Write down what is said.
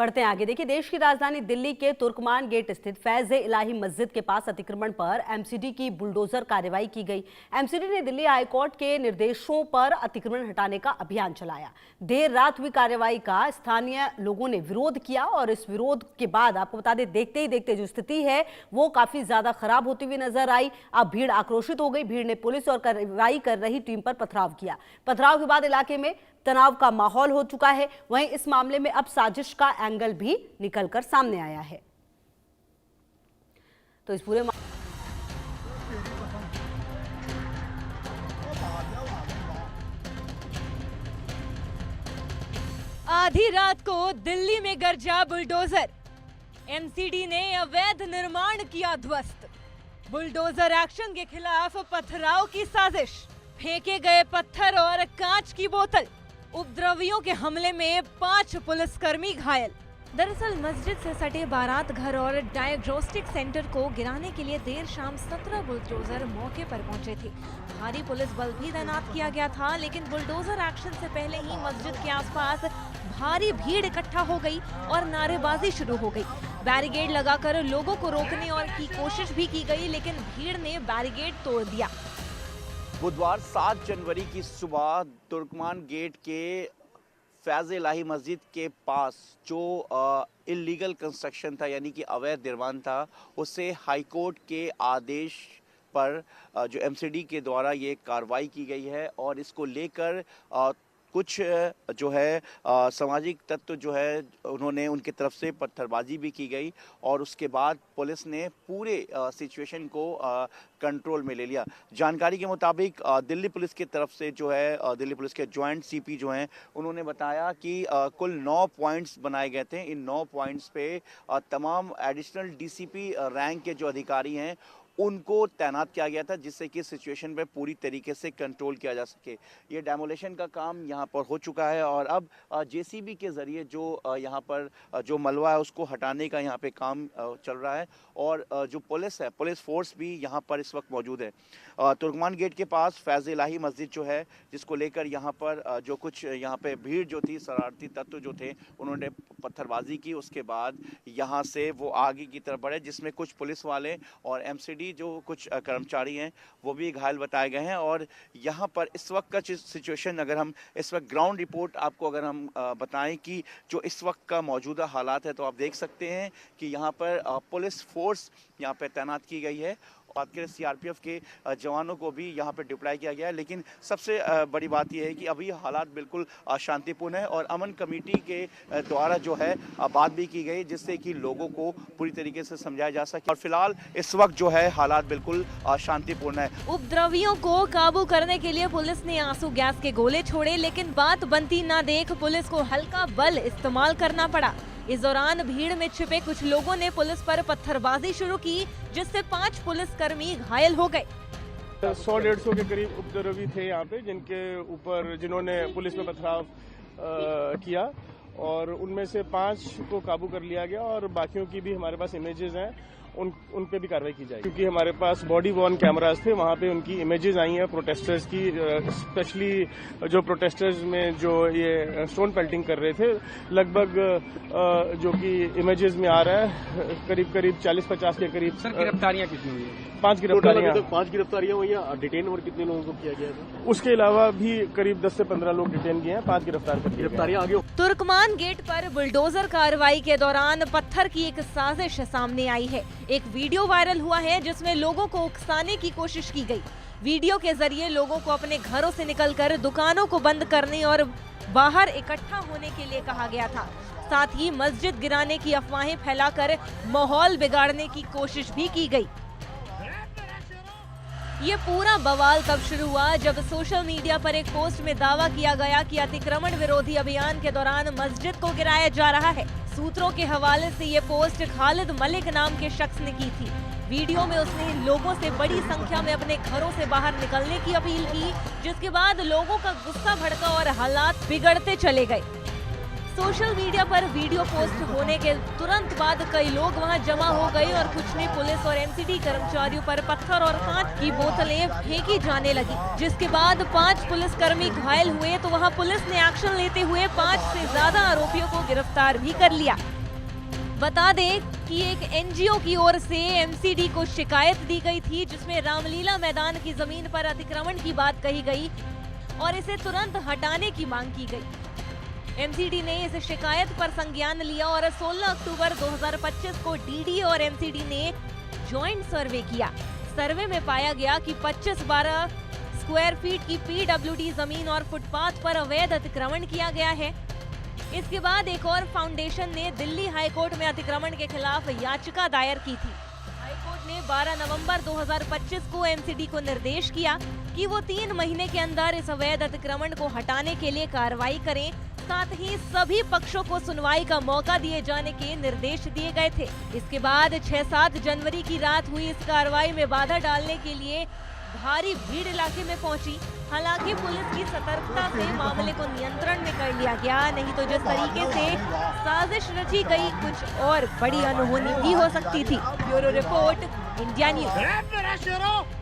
बढ़ते हैं आगे। देखिए, देश की राजधानी दिल्ली के तुर्कमान गेट स्थित फैज ए इलाही मस्जिद के पास अतिक्रमण पर एमसीडी की बुलडोजर कार्रवाई की गई। एमसीडी ने दिल्ली हाईकोर्ट के निर्देशों पर अतिक्रमण हटाने का अभियान चलाया। देर रात हुई कार्रवाई का स्थानीय लोगों ने विरोध किया और इस विरोध के बाद आपको बता दें, देखते ही देखते जो स्थिति है वो काफी ज्यादा खराब होती हुई नजर आई। अब भीड़ आक्रोशित हो गई। भीड़ ने पुलिस और कार्रवाई कर रही टीम पर पथराव किया। पथराव के बाद इलाके में तनाव का माहौल हो चुका है। वहीं इस मामले में अब साजिश का एंगल भी निकलकर सामने आया है। तो इस पूरे आधी रात को दिल्ली में गरजा बुलडोजर। एमसीडी ने अवैध निर्माण किया ध्वस्त। बुलडोजर एक्शन के खिलाफ पथराव की साजिश। फेंके गए पत्थर और कांच की बोतल। उपद्रवियों के हमले में 5 पुलिसकर्मी घायल। दरअसल मस्जिद से सटे बारात घर और डायग्नोस्टिक सेंटर को गिराने के लिए देर शाम 17 बुलडोजर मौके पर पहुंचे थे। भारी पुलिस बल भी तैनात किया गया था, लेकिन बुलडोजर एक्शन से पहले ही मस्जिद के आसपास भारी भीड़ इकट्ठा हो गई और नारेबाजी शुरू हो गई। बैरिकेड लगाकर लोगों को रोकने और की कोशिश भी की गई, लेकिन भीड़ ने बैरिकेड तोड़ दिया। बुधवार 7 जनवरी की सुबह तुर्कमान गेट के फैज इलाही मस्जिद के पास जो इलीगल कंस्ट्रक्शन था, यानी कि अवैध निर्माण था, उसे हाईकोर्ट के आदेश पर जो एमसीडी के द्वारा ये कार्रवाई की गई है और इसको लेकर कुछ जो है सामाजिक तत्व जो है उन्होंने उनकी तरफ से पत्थरबाजी भी की गई और उसके बाद पुलिस ने पूरे सिचुएशन को कंट्रोल में ले लिया। जानकारी के मुताबिक दिल्ली पुलिस की तरफ से जो है दिल्ली पुलिस के जॉइंट सीपी जो हैं उन्होंने बताया कि कुल 9 पॉइंट्स बनाए गए थे। इन 9 पॉइंट्स पे तमाम एडिशनल डीसीपी रैंक के जो अधिकारी हैं उनको तैनात किया गया था, जिससे कि सिचुएशन पे पूरी तरीके से कंट्रोल किया जा सके। ये डेमोलेशन का काम यहाँ पर हो चुका है और अब जेसीबी के ज़रिए जो यहाँ पर जो मलबा है उसको हटाने का यहाँ पे काम चल रहा है और जो पुलिस है, पुलिस फोर्स भी यहाँ पर इस वक्त मौजूद है। तुर्कमान गेट के पास फैज इलाही मस्जिद जो है, जिसको लेकर यहाँ पर जो कुछ यहाँ पे भीड़ जो थी, शरारती तत्व जो थे, उन्होंने पत्थरबाजी की। उसके बाद यहाँ से वो आगे की तरफ बढ़े, जिसमें कुछ पुलिस वाले और एमसीडी जो कुछ कर्मचारी हैं वो भी घायल बताए गए हैं। और यहाँ पर इस वक्त का सिचुएशन, अगर हम इस वक्त ग्राउंड रिपोर्ट आपको अगर हम बताएं कि जो इस वक्त का मौजूदा हालात है, तो आप देख सकते हैं कि यहाँ पर पुलिस फोर्स यहाँ पे तैनात की गई है। बात करें सीआरपीएफ के जवानों को भी यहाँ पे डिप्लॉय किया गया है, लेकिन सबसे बड़ी बात यह है कि अभी हालात बिल्कुल शांतिपूर्ण है और अमन कमेटी के द्वारा जो है बात भी की गई, जिससे कि लोगों को पूरी तरीके से समझाया जा सके। और फिलहाल इस वक्त जो है हालात बिल्कुल शांतिपूर्ण है। उपद्रवियों को काबू करने के लिए पुलिस ने आंसू गैस के गोले छोड़े, लेकिन बात बनती ना देख पुलिस को हल्का बल इस्तेमाल करना पड़ा। इस दौरान भीड़ में छिपे कुछ लोगों ने पुलिस पर पत्थरबाजी शुरू की, जिससे 5 पुलिसकर्मी घायल हो गए। 100-150 के करीब उपद्रवी थे यहाँ पे, जिन्होंने पुलिस पे पथराव किया और उनमें से 5 को काबू कर लिया गया और बाकियों की भी हमारे पास इमेजेस हैं, उन पे भी कार्रवाई की जाएगी। क्योंकि हमारे पास बॉडी वॉर्न कैमरास थे, वहाँ पे उनकी इमेजेस आई हैं प्रोटेस्टर्स की, स्पेशली जो प्रोटेस्टर्स में जो ये स्टोन पेल्टिंग कर रहे थे। लगभग जो कि इमेजेस में आ रहा है करीब 40-50 के करीब। सर, गिरफ्तारियां कितनी हुई है? 5 गिरफ्तारियां। 5 गिरफ्तारियां हुई हैं। डिटेन और कितने लोगों को किया गया था? उसके अलावा भी करीब 10 से 15 लोग डिटेन किए हैं। 5 गिरफ्तारियां आगे। तुर्कमान गेट पर बुलडोजर कार्रवाई के दौरान पत्थर की एक साजिश सामने आई है। एक वीडियो वायरल हुआ है जिसमें लोगों को उकसाने की कोशिश की गई। वीडियो के जरिए लोगों को अपने घरों से निकलकर दुकानों को बंद करने और बाहर इकट्ठा होने के लिए कहा गया था। साथ ही मस्जिद गिराने की अफवाहें फैलाकर माहौल बिगाड़ने की कोशिश भी की गई। ये पूरा बवाल तब शुरू हुआ जब सोशल मीडिया पर एक पोस्ट में दावा किया गया कि अतिक्रमण विरोधी अभियान के दौरान मस्जिद को गिराया जा रहा है। सूत्रों के हवाले से ये पोस्ट खालिद मलिक नाम के शख्स ने की थी। वीडियो में उसने लोगों से बड़ी संख्या में अपने घरों से बाहर निकलने की अपील की, जिसके बाद लोगों का गुस्सा भड़का और हालात बिगड़ते चले गए। सोशल मीडिया पर वीडियो पोस्ट होने के तुरंत बाद कई लोग वहां जमा हो गए और कुछ ने पुलिस और एमसीडी कर्मचारियों पर पत्थर और कांच की बोतलें फेंकी जाने लगी, जिसके बाद 5 पुलिसकर्मी घायल हुए तो वहां पुलिस ने एक्शन लेते हुए 5 से ज्यादा आरोपियों को गिरफ्तार भी कर लिया। बता दें कि एक एनजीओ की ओर से एमसीडी को शिकायत दी गई थी, जिसमें रामलीला मैदान की जमीन पर अतिक्रमण की बात कही गई और इसे तुरंत हटाने की मांग की गई। एमसीडी ने इस शिकायत पर संज्ञान लिया और 16 अक्टूबर 2025 को डीडी और एमसीडी ने जॉइंट सर्वे किया। सर्वे में पाया गया कि 25-12 स्क्वायर फीट की पीडब्ल्यूडी जमीन और फुटपाथ पर अवैध अतिक्रमण किया गया है। इसके बाद एक और फाउंडेशन ने दिल्ली हाईकोर्ट में अतिक्रमण के खिलाफ याचिका दायर की थी। हाईकोर्ट ने 12 नवंबर 2025 को एमसीडी को निर्देश किया कि वो 3 महीने के अंदर इस अवैध अतिक्रमण को हटाने के लिए कार्रवाई करें। साथ ही सभी पक्षों को सुनवाई का मौका दिए जाने के निर्देश दिए गए थे। इसके बाद 6-7 जनवरी की रात हुई इस कार्रवाई में बाधा डालने के लिए भारी भीड़ इलाके में पहुंची। हालांकि पुलिस की सतर्कता से मामले को नियंत्रण में कर लिया गया, नहीं तो जिस तरीके से साजिश रची गई कुछ और बड़ी अनहोनी भी हो सकती थी। Bureau report, India news.